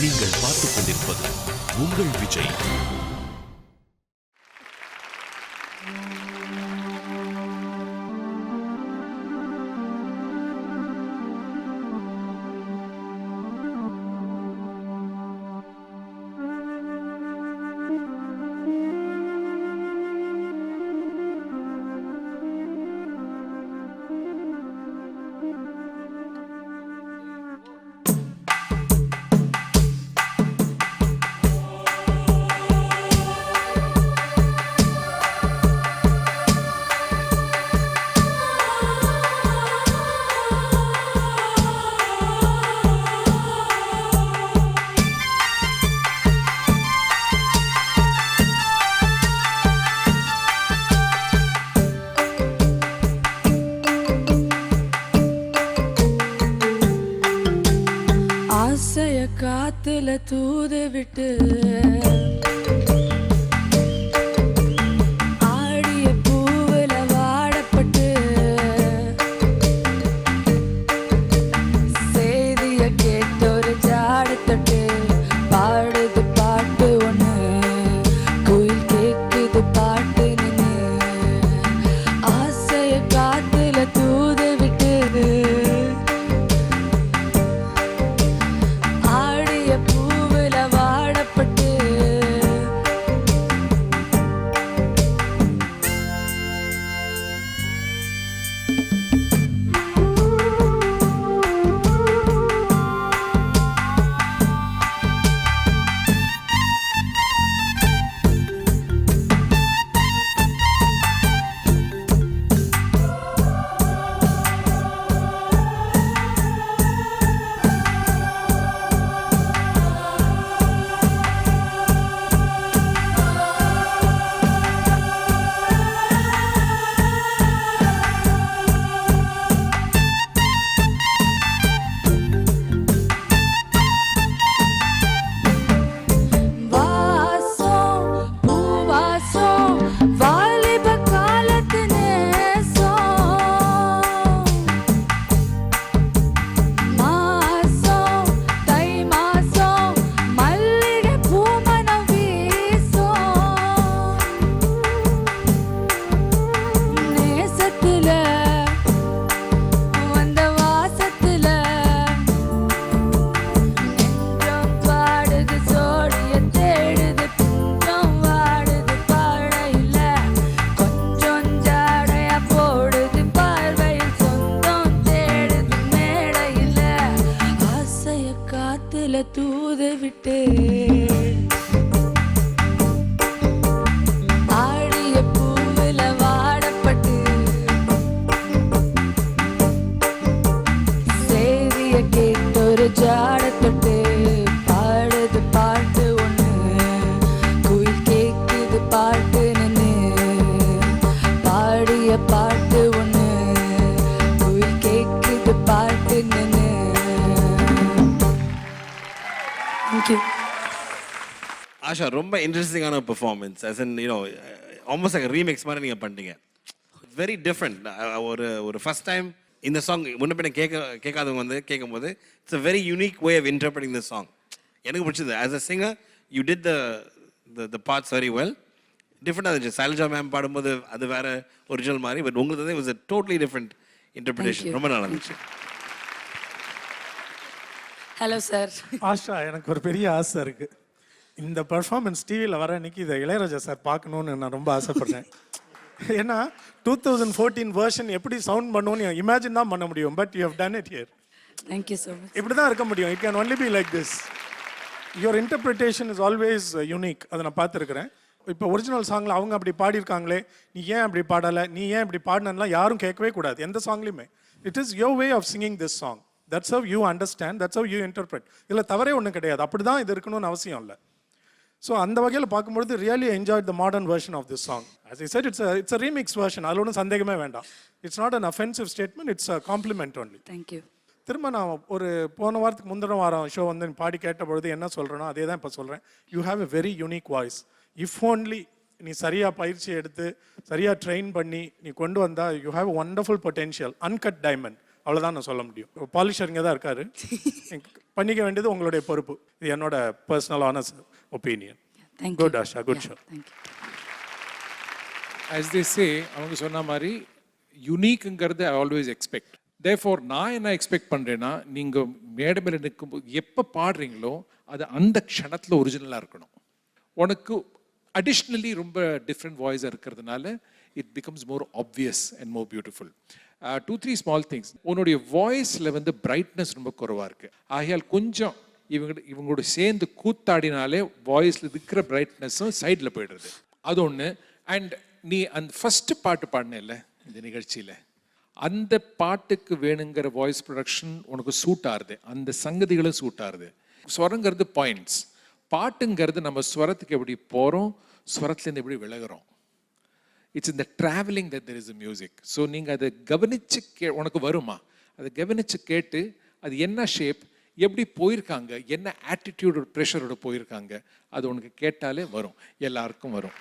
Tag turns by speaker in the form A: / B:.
A: நீங்கள் பார்த்துக் கொண்டிருப்பது உங்கள் விஜய்.
B: ஆசைய காத்துல தூது விட்டு ஆடிய பூவுல வாடப்பட்டு செய்திய கேட்டொரு ஜாடத்தட்டு பாடுது பாட்டு ஒண்ணு குயில் கேக்குது பாட்டு நின்னு ஆசைய காத்துல தூது விட்டு தூது விட்டு ஆடிய பூவுல வாடப்பட்டு செய்திய கேட்டொரு ஜாடத்தொட்டு பாடுது பாட்டு ஒண்ணு குயில் கேக்குது பாட்டு நின்னு பாடிய பாட்டு ஒண்ணு குயில் கேக்குது பாட்டு நின்னு. Thank you.
C: ஆஷா, ரொம்ப இன்ட்ரெஸ்டிங்கான performance. as in, you know, almost like a remix மாதிரி நீங்கள் பண்ணிட்டீங்க. Very different. ஒரு ஃபர்ஸ்ட் டைம் இந்த சாங் முன்ன கேட்காதவங்க வந்து கேட்கும்போது it's a very unique way of interpreting the song. எனக்கு பிடிச்சது. As a singer you did the parts very well. டிஃப்ரெண்டாக இருந்துச்சு. சைலஜா மேம் பாடும்போது அது வேற ஒரிஜினல் மாதிரி, பட் உங்களுக்கு was a totally different interpretation. ரொம்ப நல்லா இருந்துச்சு.
B: Hello sir.
D: ஆஷா, எனக்கு ஒரு பெரிய ஆசை இருக்கு. இந்த பர்ஃபார்மன்ஸ் டிவியில் வர அன்னைக்கு இதை இளையராஜா சார் பார்க்கணுன்னு நான் ரொம்ப ஆசைப்படுறேன். ஏன்னா 2014 வெர்ஷன் எப்படி சவுண்ட் பண்ணுவோன்னு இமேஜின் தான் பண்ண முடியும். But you have done it here.
B: Thank you so much.
D: இப்படி தான் இருக்க முடியும். It can only be like this. Your interpretation is always unique. அதை நான் பார்த்துருக்குறேன். இப்போ ஒரிஜினல் சாங்கில் அவங்க அப்படி பாடியிருக்காங்களே, நீ ஏன் அப்படி பாடலை, நீ ஏன் இப்படி பாடினா யாரும் கேட்கவே கூடாது எந்த சாங்லையுமே. It is your way of singing this song. That's how you understand, that's how you interpret. இதில் தவறே ஒன்றும் கிடையாது. அப்படி தான் இது இருக்கணும்னு அவசியம் இல்லை. ஸோ அந்த வகையில் பார்க்கும்பொழுது really enjoy the modern version of this song. as I said, it's a remix version. அதில் ஒன்றும் சந்தேகமே வேண்டாம். It's not an offensive statement, it's a complement only.
B: Thank you.
D: திரும்ப நான் ஒரு போன வாரத்துக்கு முந்தின வாரம் ஷோ வந்து பாடி கேட்ட பொழுது என்ன சொல்கிறேனோ அதே தான் இப்போ சொல்கிறேன். You have a very unique voice. If only நீ சரியாக பயிற்சி எடுத்து சரியாக ட்ரெயின் பண்ணி நீ கொண்டு வந்தால் you have wonderful potential, uncut diamond. அவ்வளோதான் நான் சொல்ல முடியும். பாலிஷர் இங்கே தான் இருக்காரு. பண்ணிக்க வேண்டியது உங்களுடைய பொறுப்பு. இது என்னோட personal honest opinion.
B: Thank
D: good Asha, good show.
B: Thank you.
E: as they say அவங்க சொன்ன மாதிரி யூனிக்ங்கிறது ஐ ஆல்வேஸ் எக்ஸ்பெக்ட். தேர்ஃபோர் நான் என்ன எக்ஸ்பெக்ட் பண்ணுறேன்னா, நீங்கள் மேடை மேலே நிற்கும்போது எப்போ பாடுறீங்களோ அது அந்த க்ஷணத்தில் ஒரிஜினலாக இருக்கணும். உனக்கு அடிஷ்னலி ரொம்ப டிஃப்ரெண்ட் வாய்ஸாக இருக்கிறதுனால it becomes more obvious and more beautiful. 2-3 small things. உன்னுடைய வாய்ஸில் வந்து பிரைட்னஸ் ரொம்ப குறைவாக இருக்குது. ஆகையால் கொஞ்சம் இவங்களோட சேர்ந்து கூத்தாடினாலே வாய்ஸில் இருக்கிற பிரைட்னஸும் சைடில் போயிடுறது. அது ஒன்று. அண்ட் நீ அந்த ஃபஸ்ட்டு பாட்டு பாடினேல்ல இந்த நிகழ்ச்சியில், அந்த பாட்டுக்கு வேணுங்கிற வாய்ஸ் ப்ரொடக்ஷன் உனக்கு சூட் ஆகுது, அந்த சங்கதிகளும் சூட் ஆகுது. ஸ்வரங்கிறது பாயிண்ட்ஸ், பாட்டுங்கிறது நம்ம ஸ்வரத்துக்கு எப்படி போகிறோம், ஸ்வரத்துலேருந்து எப்படி விலகிறோம். இட்ஸ் இந்த travelling that there is a music. So நீங்கள் அதை கவனித்து உனக்கு வருமா, அதை கவனித்து கேட்டு அது என்ன ஷேப், எப்படி போயிருக்காங்க, என்ன ஆட்டிடியூடோட ப்ரெஷரோட போயிருக்காங்க, அது உனக்கு கேட்டாலே வரும், எல்லாருக்கும் வரும்.